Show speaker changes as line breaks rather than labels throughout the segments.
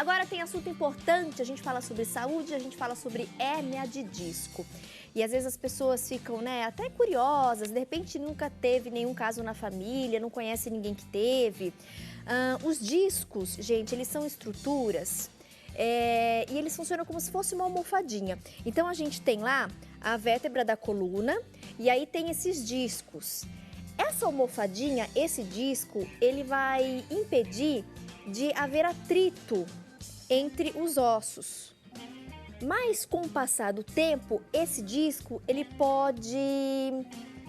Agora tem assunto importante, a gente fala sobre saúde, a gente fala sobre hérnia de disco. E às vezes as pessoas ficam, até curiosas, de repente nunca teve nenhum caso na família, não conhece ninguém que teve. Os discos, gente, eles são estruturas e eles funcionam como se fosse uma almofadinha. Então a gente tem lá a vértebra da coluna e aí tem esses discos. Essa almofadinha, esse disco, ele vai impedir de haver atrito entre os ossos. Mas com o passar do tempo, esse disco ele pode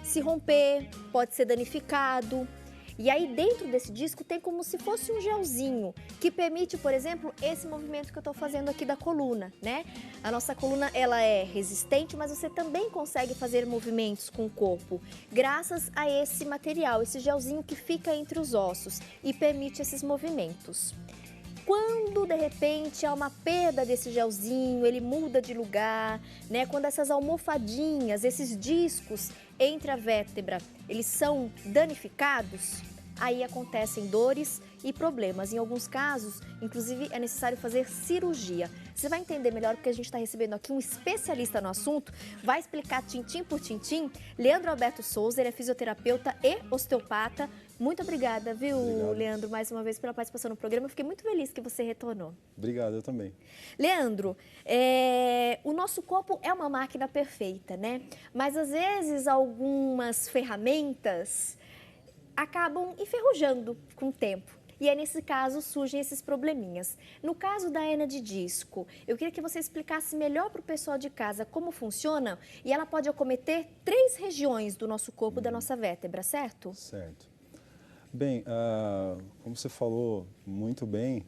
se romper, pode ser danificado. E aí dentro desse disco tem como se fosse um gelzinho que permite, por exemplo, esse movimento que eu estou fazendo aqui da coluna, né? A nossa coluna ela é resistente, mas você também consegue fazer movimentos com o corpo graças a esse material, esse gelzinho que fica entre os ossos e permite esses movimentos. Quando, de repente, há uma perda desse gelzinho, ele muda de lugar, né? Quando essas almofadinhas, esses discos entre a vértebra, eles são danificados, aí acontecem dores e problemas. Em alguns casos, inclusive, é necessário fazer cirurgia. Você vai entender melhor porque a gente está recebendo aqui um especialista no assunto, vai explicar tintim por tintim. Leandro Alberto Souza, ele é fisioterapeuta e osteopata. Muito obrigada, viu,
Obrigado.
Leandro, mais uma vez pela participação no programa. Eu fiquei muito feliz que você retornou.
Obrigado, eu também.
Leandro, o nosso corpo é uma máquina perfeita, né? Mas às vezes algumas ferramentas acabam enferrujando com o tempo. E aí, nesse caso, surgem esses probleminhas. No caso da hérnia de disco, eu queria que você explicasse melhor para o pessoal de casa como funciona. E ela pode acometer 3 regiões do nosso corpo, da nossa vértebra, certo?
Certo. Bem, como você falou muito bem,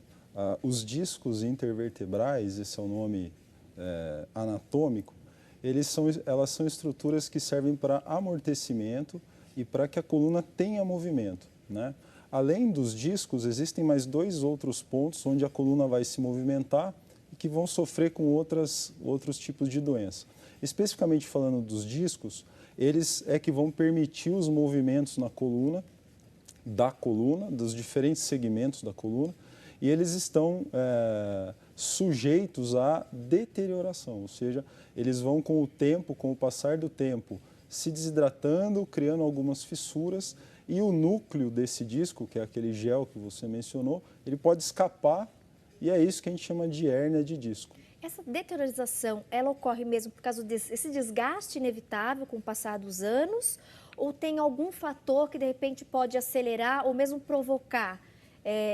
os discos intervertebrais, esse é o nome anatômico, elas são estruturas que servem para amortecimento e para que a coluna tenha movimento, né? Além dos discos, existem mais 2 outros pontos onde a coluna vai se movimentar e que vão sofrer com outros tipos de doença. Especificamente falando dos discos, eles é que vão permitir os movimentos na coluna, dos diferentes segmentos da coluna, e eles estão sujeitos à deterioração, ou seja, eles vão com o tempo, com o passar do tempo, se desidratando, criando algumas fissuras, e o núcleo desse disco, que é aquele gel que você mencionou, ele pode escapar, e é isso que a gente chama de hérnia de disco.
Essa deteriorização, ela ocorre mesmo por causa desse desgaste inevitável com o passar dos anos? Ou tem algum fator que, de repente, pode acelerar ou mesmo provocar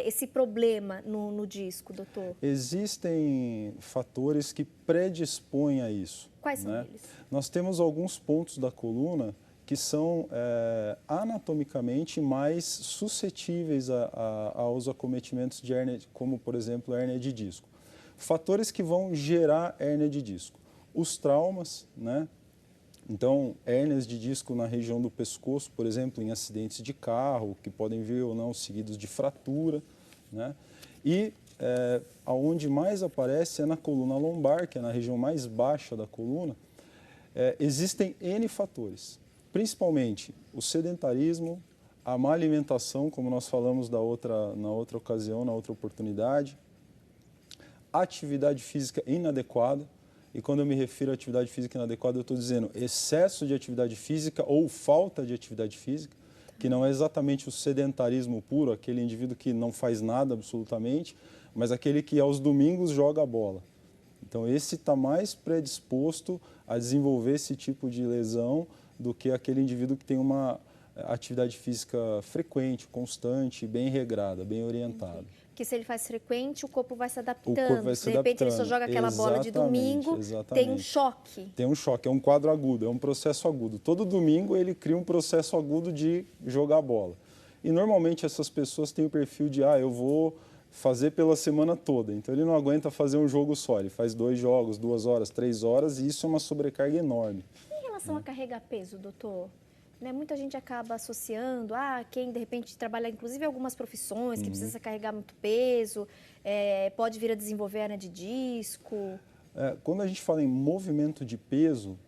esse problema no disco, doutor?
Existem fatores que predispõem a isso.
Quais são eles?
Nós temos alguns pontos da coluna que são anatomicamente mais suscetíveis aos acometimentos de hérnia, como, por exemplo, a hérnia de disco. Fatores que vão gerar hérnia de disco. Os traumas, né? Então, hérnias de disco na região do pescoço, por exemplo, em acidentes de carro, que podem vir ou não seguidos de fratura, né? E aonde mais aparece é na coluna lombar, que é na região mais baixa da coluna. Existem N fatores, principalmente o sedentarismo, a má alimentação, como nós falamos na outra ocasião, na outra oportunidade, atividade física inadequada. E quando eu me refiro à atividade física inadequada, eu estou dizendo excesso de atividade física ou falta de atividade física, que não é exatamente o sedentarismo puro, aquele indivíduo que não faz nada absolutamente, mas aquele que aos domingos joga a bola. Então, esse está mais predisposto a desenvolver esse tipo de lesão do que aquele indivíduo que tem uma atividade física frequente, constante, bem regrada, bem orientada.
Que se ele faz frequente, o corpo vai se adaptando.
O corpo vai se adaptando.
De repente ele só joga aquela bola de domingo, tem um choque.
Tem um choque, é um quadro agudo, é um processo agudo. Todo domingo ele cria um processo agudo de jogar bola. E normalmente essas pessoas têm o perfil de, eu vou fazer pela semana toda. Então ele não aguenta fazer um jogo só, ele faz 2 jogos, 2 horas, 3 horas, e isso é uma sobrecarga enorme.
Em relação a carregar peso, doutor? Muita gente acaba associando, quem de repente trabalha, inclusive algumas profissões, que precisa carregar muito peso, pode vir a desenvolver hérnia de disco.
Quando a gente fala em movimento de peso,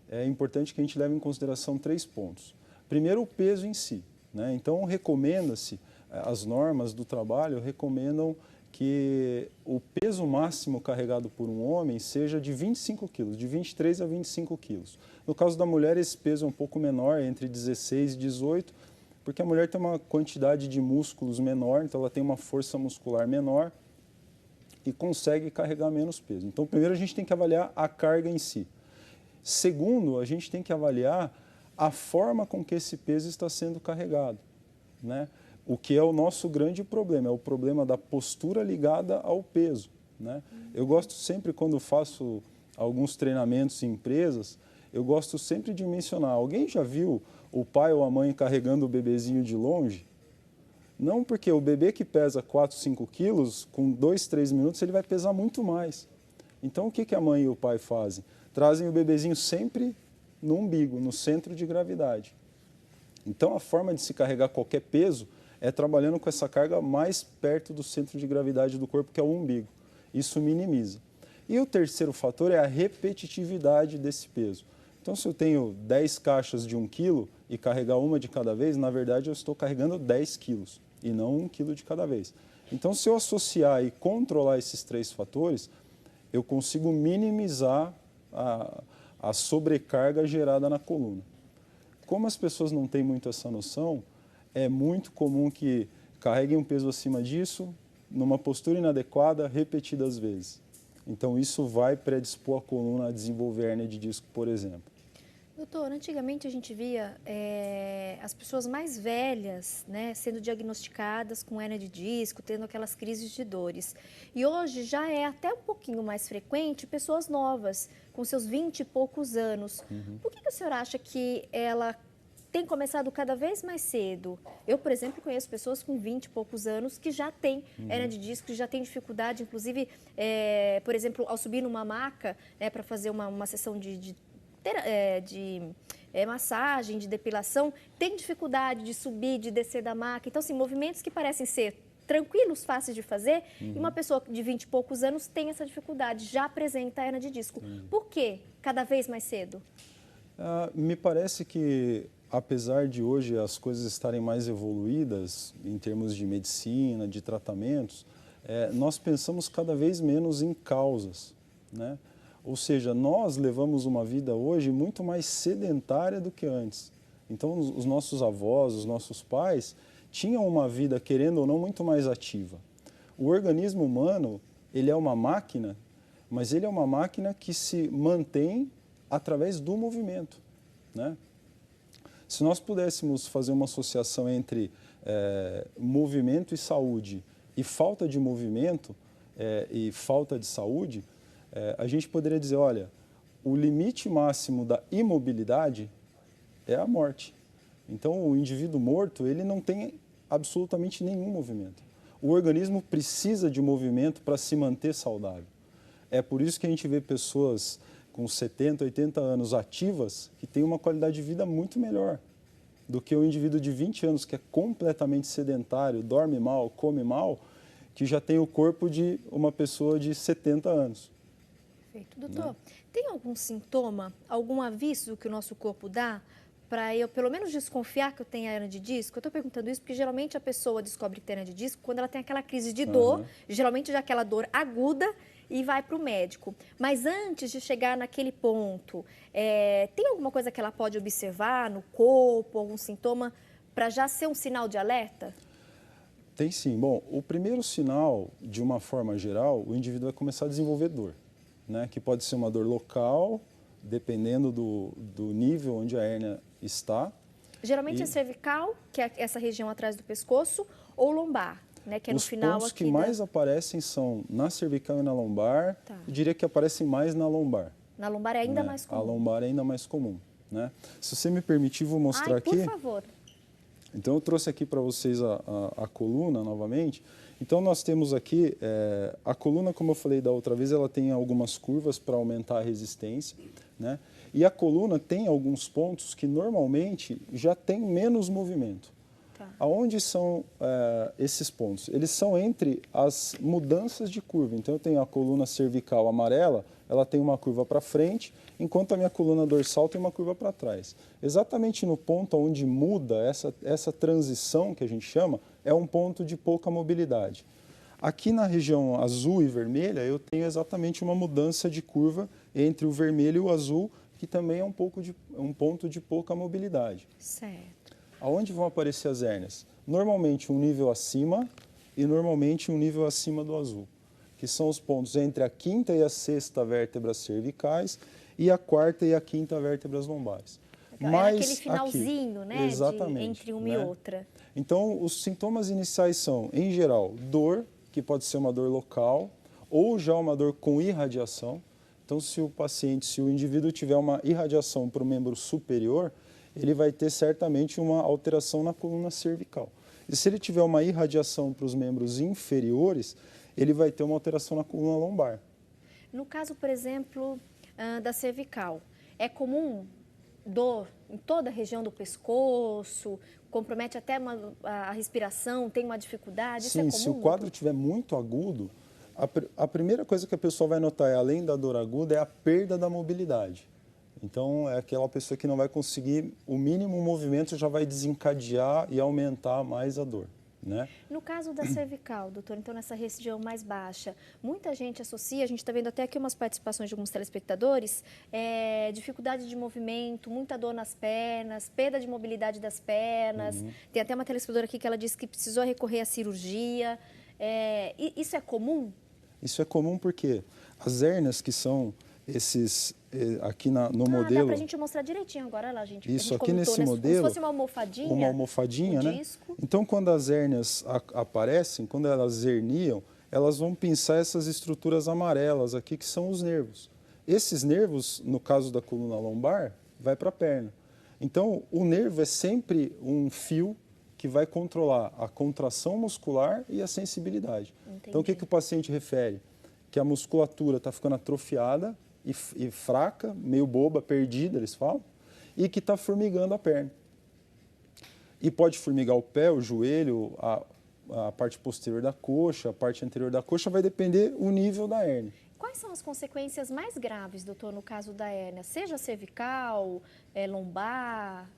é importante que a gente leve em consideração 3 pontos. Primeiro, o peso em si, né? Então, recomenda-se, as normas do trabalho recomendam que o peso máximo carregado por um homem seja de 25 quilos, de 23 a 25 quilos. No caso da mulher, esse peso é um pouco menor, entre 16 e 18, porque a mulher tem uma quantidade de músculos menor, então ela tem uma força muscular menor e consegue carregar menos peso. Então, primeiro a gente tem que avaliar a carga em si. Segundo, a gente tem que avaliar a forma com que esse peso está sendo carregado, né? O que é o nosso grande problema, é o problema da postura ligada ao peso, né? Eu gosto sempre, quando faço alguns treinamentos em empresas, eu gosto sempre de mencionar, alguém já viu o pai ou a mãe carregando o bebezinho de longe? Não, porque o bebê que pesa 4, 5 quilos, com 2, 3 minutos, ele vai pesar muito mais. Então, o que a mãe e o pai fazem? Trazem o bebezinho sempre no umbigo, no centro de gravidade. Então, a forma de se carregar qualquer peso é trabalhando com essa carga mais perto do centro de gravidade do corpo, que é o umbigo. Isso minimiza. E o terceiro fator é a repetitividade desse peso. Então, se eu tenho 10 caixas de 1 quilo e carregar uma de cada vez, na verdade, eu estou carregando 10 quilos e não 1 quilo de cada vez. Então, se eu associar e controlar esses 3 fatores, eu consigo minimizar a sobrecarga gerada na coluna. Como as pessoas não têm muito essa noção, é muito comum que carreguem um peso acima disso, numa postura inadequada, repetidas vezes. Então, isso vai predispor a coluna a desenvolver hérnia de disco, por exemplo.
Doutor, antigamente a gente via as pessoas mais velhas, né, sendo diagnosticadas com hérnia de disco, tendo aquelas crises de dores. E hoje já é até um pouquinho mais frequente pessoas novas, com seus 20 e poucos anos. Por que o senhor acha que ela tem começado cada vez mais cedo? Eu, por exemplo, conheço pessoas com 20 e poucos anos que já têm hérnia de disco, que já têm dificuldade, inclusive, por exemplo, ao subir numa maca, né, para fazer uma sessão de massagem, de depilação, tem dificuldade de subir, de descer da maca. Então, assim, movimentos que parecem ser tranquilos, fáceis de fazer, e uma pessoa de 20 e poucos anos tem essa dificuldade, já apresenta hérnia de disco. Por quê? Cada vez mais cedo?
Me parece que, apesar de hoje as coisas estarem mais evoluídas em termos de medicina, de tratamentos, nós pensamos cada vez menos em causas, né? Ou seja, nós levamos uma vida hoje muito mais sedentária do que antes. Então, os nossos avós, os nossos pais, tinham uma vida, querendo ou não, muito mais ativa. O organismo humano, ele é uma máquina, mas ele é uma máquina que se mantém através do movimento, né? Se nós pudéssemos fazer uma associação entre movimento e saúde, e falta de movimento e falta de saúde, a gente poderia dizer, olha, o limite máximo da imobilidade é a morte. Então, o indivíduo morto, ele não tem absolutamente nenhum movimento. O organismo precisa de movimento para se manter saudável. É por isso que a gente vê pessoas com 70, 80 anos ativas que têm uma qualidade de vida muito melhor do que o indivíduo de 20 anos que é completamente sedentário, dorme mal, come mal, que já tem o corpo de uma pessoa de 70 anos.
Perfeito. Doutor, tem algum sintoma, algum aviso que o nosso corpo dá para eu, pelo menos, desconfiar que eu tenho hérnia de disco? Eu estou perguntando isso porque, geralmente, a pessoa descobre que tem hérnia de disco quando ela tem aquela crise de dor, geralmente já aquela dor aguda, e vai para o médico. Mas antes de chegar naquele ponto, tem alguma coisa que ela pode observar no corpo, algum sintoma, para já ser um sinal de alerta?
Tem sim. Bom, o primeiro sinal, de uma forma geral, o indivíduo vai começar a desenvolver dor, né? Que pode ser uma dor local, dependendo do nível onde a hérnia está.
Geralmente é cervical, que é essa região atrás do pescoço, ou lombar, né? Que é no final aqui.
Os pontos que mais aparecem são na cervical e na lombar. Tá. Eu diria que aparecem mais na lombar.
Na lombar é ainda mais comum.
A lombar é ainda mais comum, né? Se você me permitir, vou mostrar aqui.
Por favor.
Então, eu trouxe aqui para vocês a coluna novamente. Então, nós temos aqui, a coluna, como eu falei da outra vez, ela tem algumas curvas para aumentar a resistência, né? E a coluna tem alguns pontos que normalmente já tem menos movimento. Tá. Aonde são esses pontos? Eles são entre as mudanças de curva. Então, eu tenho a coluna cervical amarela, ela tem uma curva para frente, enquanto a minha coluna dorsal tem uma curva para trás. Exatamente no ponto onde muda essa transição, que a gente chama, é um ponto de pouca mobilidade. Aqui na região azul e vermelha, eu tenho exatamente uma mudança de curva entre o vermelho e o azul, que também é um ponto de pouca mobilidade.
Certo.
Aonde vão aparecer as hérnias? Normalmente um nível acima e normalmente um nível acima do azul, que são os pontos entre a quinta e a sexta vértebras cervicais e a quarta e a quinta vértebras lombares.
Mas aquele finalzinho,
aqui,
né,
exatamente,
entre uma e outra.
Então, os sintomas iniciais são, em geral, dor, que pode ser uma dor local, ou já uma dor com irradiação. Então, se o indivíduo tiver uma irradiação para o membro superior, ele vai ter certamente uma alteração na coluna cervical. E se ele tiver uma irradiação para os membros inferiores, ele vai ter uma alteração na coluna lombar.
No caso, por exemplo, da cervical, é comum dor em toda a região do pescoço, compromete até a respiração, tem uma dificuldade? Isso é
Sim,
comum,
se o quadro estiver muito agudo, a primeira coisa que a pessoa vai notar, além da dor aguda, é a perda da mobilidade. Então, é aquela pessoa que não vai conseguir, o mínimo movimento já vai desencadear e aumentar mais a dor, né?
No caso da cervical, doutor, então nessa região mais baixa, muita gente associa, a gente está vendo até aqui umas participações de alguns telespectadores, dificuldade de movimento, muita dor nas pernas, perda de mobilidade das pernas. Tem até uma telespectadora aqui que ela disse que precisou recorrer à cirurgia. Isso é comum?
Isso é comum porque as hérnias que são esses, aqui no modelo...
Dá pra gente mostrar direitinho agora lá, gente.
Isso,
a gente
aqui nesse modelo...
Como se fosse uma almofadinha.
Uma almofadinha, né?
Disco.
Então, quando as hérnias aparecem, quando elas herniam, elas vão pinçar essas estruturas amarelas aqui, que são os nervos. Esses nervos, no caso da coluna lombar, vai para a perna. Então, o nervo é sempre um fio que vai controlar a contração muscular e a sensibilidade.
Entendi.
Então, o que o paciente refere? Que a musculatura está ficando atrofiada e fraca, meio boba, perdida, eles falam, e que está formigando a perna. E pode formigar o pé, o joelho, a parte posterior da coxa, a parte anterior da coxa, vai depender o nível da hérnia.
Quais são as consequências mais graves, doutor, no caso da hérnia? Seja cervical, lombar?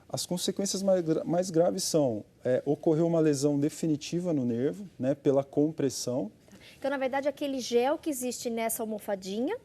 As consequências mais graves são ocorrer uma lesão definitiva no nervo, né, pela compressão.
Então, na verdade, aquele gel que existe nessa almofadinha,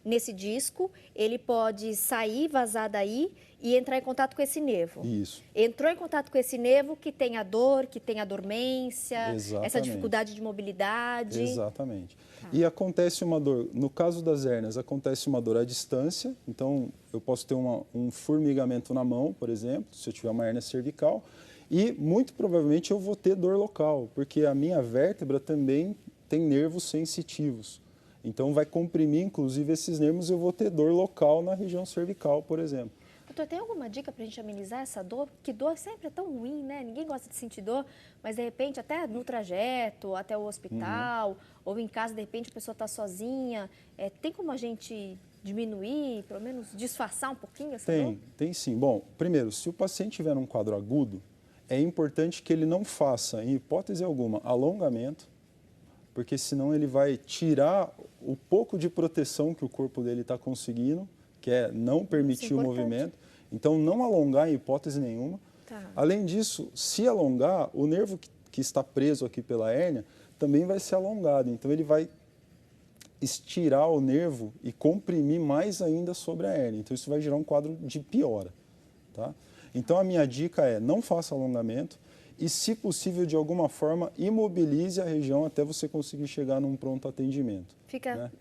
nesse disco, ele pode sair, vazar daí e entrar em contato com esse nervo.
Isso.
Entrou em contato com esse nervo que tem a dor, que tem a dormência,
Exatamente.
essa dificuldade de mobilidade.
Exatamente. Tá. E acontece uma dor, no caso das hérnias, acontece uma dor à distância, então eu posso ter um formigamento na mão, por exemplo, se eu tiver uma hérnia cervical, e muito provavelmente eu vou ter dor local, porque a minha vértebra também tem nervos sensitivos. Então, vai comprimir, inclusive, esses nervos e eu vou ter dor local na região cervical, por exemplo.
Doutor, tem alguma dica para a gente amenizar essa dor? Porque dor sempre é tão ruim, né? Ninguém gosta de sentir dor, mas, de repente, até no trajeto, até o hospital, ou em casa, de repente, a pessoa está sozinha. Tem como a gente diminuir, pelo menos disfarçar um pouquinho essa dor?
Tem sim. Bom, primeiro, se o paciente tiver um quadro agudo, é importante que ele não faça, em hipótese alguma, alongamento, porque senão ele vai tirar o pouco de proteção que o corpo dele está conseguindo, que é não permitir o movimento. Então, não alongar em hipótese nenhuma. Tá. Além disso, se alongar, o nervo que está preso aqui pela hérnia também vai ser alongado. Então, ele vai estirar o nervo e comprimir mais ainda sobre a hérnia. Então, isso vai gerar um quadro de piora. Tá? Então, a minha dica é não faça alongamento. E, se possível, de alguma forma, imobilize a região até você conseguir chegar num pronto atendimento.
Fica
né?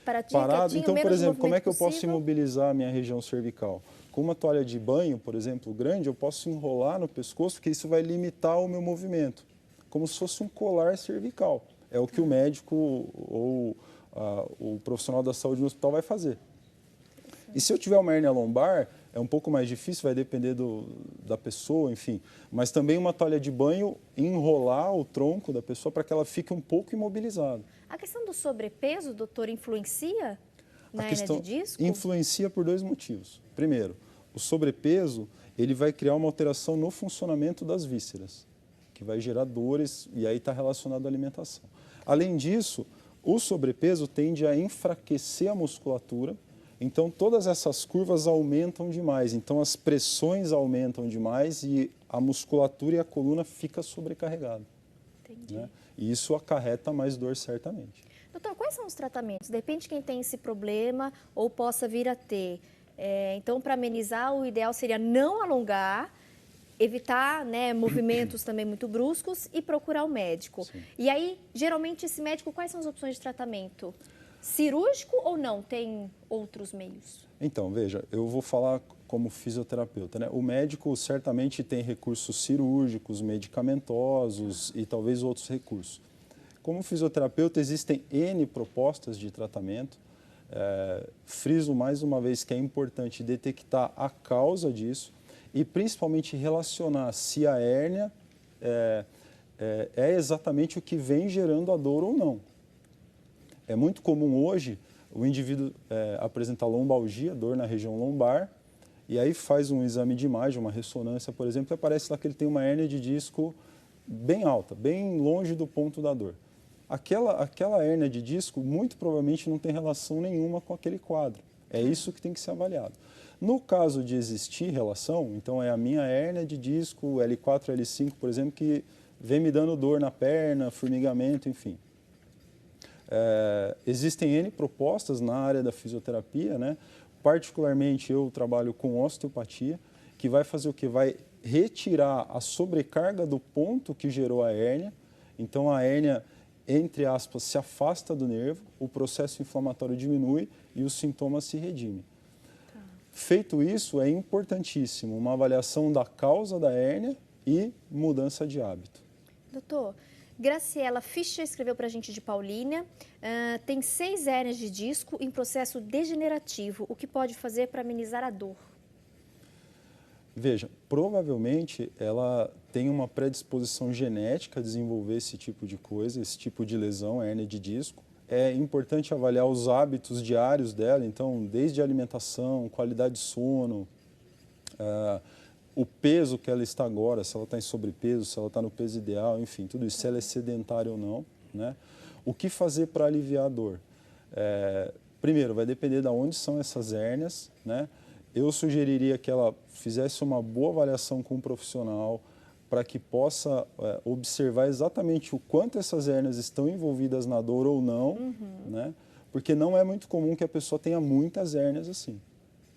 Parado.
Então, por exemplo, como é que eu
possível?
posso imobilizar a minha região cervical? Com uma toalha de banho, por exemplo, grande, eu posso enrolar no pescoço, porque isso vai limitar o meu movimento, como se fosse um colar cervical. É o que o médico ou o profissional da saúde no hospital vai fazer. E se eu tiver uma hérnia lombar, é um pouco mais difícil, vai depender da pessoa, enfim. Mas também uma toalha de banho, enrolar o tronco da pessoa para que ela fique um pouco imobilizada.
A questão do sobrepeso, doutor, influencia na hérnia de disco?
Influencia por dois motivos. Primeiro, o sobrepeso ele vai criar uma alteração no funcionamento das vísceras, que vai gerar dores e aí está relacionado à alimentação. Além disso, o sobrepeso tende a enfraquecer a musculatura. Então, todas essas curvas aumentam demais, então as pressões aumentam demais e a musculatura e a coluna fica sobrecarregada.
Entendi.
Né? E isso acarreta mais dor certamente.
Doutor, quais são os tratamentos? De repente, quem tem esse problema ou possa vir a ter. Então, para amenizar, o ideal seria não alongar, evitar, né, movimentos também muito bruscos e procurar o médico.
Sim.
E aí, geralmente, esse médico, quais são as opções de tratamento? Cirúrgico ou não? Tem outros meios?
Então, veja, eu vou falar como fisioterapeuta, né? O médico certamente tem recursos cirúrgicos, medicamentosos e talvez outros recursos. Como fisioterapeuta, existem N propostas de tratamento. Friso mais uma vez que é importante detectar a causa disso e principalmente relacionar se a hérnia é exatamente o que vem gerando a dor ou não. É muito comum hoje o indivíduo apresentar lombalgia, dor na região lombar, e aí faz um exame de imagem, uma ressonância, por exemplo, e aparece lá que ele tem uma hérnia de disco bem alta, bem longe do ponto da dor. Aquela hérnia de disco muito provavelmente não tem relação nenhuma com aquele quadro. É isso que tem que ser avaliado. No caso de existir relação, então é a minha hérnia de disco L4, L5, por exemplo, que vem me dando dor na perna, formigamento, enfim. Existem N propostas na área da fisioterapia, né? Particularmente eu trabalho com osteopatia, que vai fazer o quê? Vai retirar a sobrecarga do ponto que gerou a hérnia. Então a hérnia, entre aspas, se afasta do nervo, o processo inflamatório diminui e os sintomas se redimem. Tá. Feito isso, é importantíssimo uma avaliação da causa da hérnia e mudança de hábito.
Doutor, Graciela Fischer escreveu para a gente de Paulínia, tem 6 hérnias de disco em processo degenerativo. O que pode fazer para amenizar a dor?
Veja, provavelmente ela tem uma predisposição genética a desenvolver esse tipo de coisa, esse tipo de lesão, hérnia de disco. É importante avaliar os hábitos diários dela, então, desde a alimentação, qualidade de sono, o peso que ela está agora, se ela está em sobrepeso, se ela está no peso ideal, enfim, tudo isso, se ela é sedentária ou não, né? O que fazer para aliviar a dor? Primeiro, vai depender de onde são essas hérnias, né? Eu sugeriria que ela fizesse uma boa avaliação com um profissional para que possa observar exatamente o quanto essas hérnias estão envolvidas na dor ou não, né? Porque não é muito comum que a pessoa tenha muitas hérnias assim.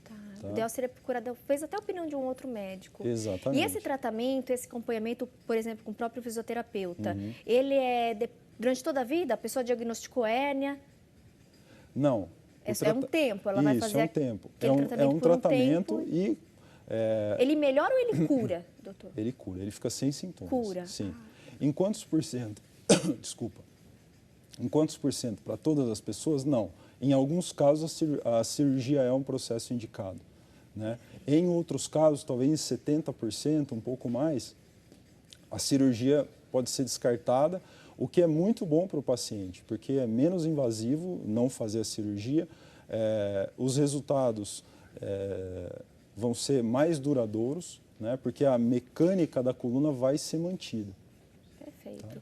Tá. O ideal seria procurar, fez até a opinião de um outro médico.
Exatamente.
E esse tratamento, esse acompanhamento, por exemplo, com o próprio fisioterapeuta, ele durante toda a vida? A pessoa diagnosticou hérnia?
Não.
É um tempo, ela vai fazer
é um tempo.
É um
tratamento e...
Ele melhora ou ele cura, doutor?
Ele cura, ele fica sem sintomas.
Cura.
Sim. Em quantos por cento? Desculpa. Em quantos por cento? Para todas as pessoas? Não. Em alguns casos, a cirurgia é um processo indicado, né? Em outros casos, talvez em 70%, um pouco mais, a cirurgia pode ser descartada, o que é muito bom para o paciente, porque é menos invasivo não fazer a cirurgia, os resultados vão ser mais duradouros, né? Porque a mecânica da coluna vai ser mantida.
Perfeito. Tá?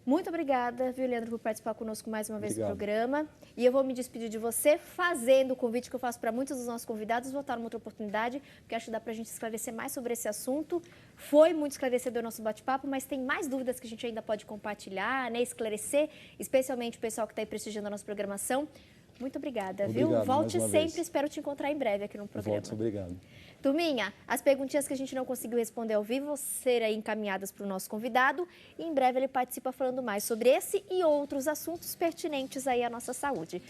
Muito obrigada, viu, Leandro, por participar conosco mais uma vez do programa. E eu vou me despedir de você fazendo o convite que eu faço para muitos dos nossos convidados, voltar numa outra oportunidade, porque acho que dá para a gente esclarecer mais sobre esse assunto. Foi muito esclarecedor o nosso bate-papo, mas tem mais dúvidas que a gente ainda pode compartilhar, né, esclarecer, especialmente o pessoal que está aí prestigiando a nossa programação. Muito obrigada, viu? Volte sempre, espero te encontrar em breve aqui no programa.
Volte, obrigado.
Turminha, as perguntinhas que a gente não conseguiu responder ao vivo vão ser aí encaminhadas para o nosso convidado e em breve ele participa falando mais sobre esse e outros assuntos pertinentes aí à nossa saúde.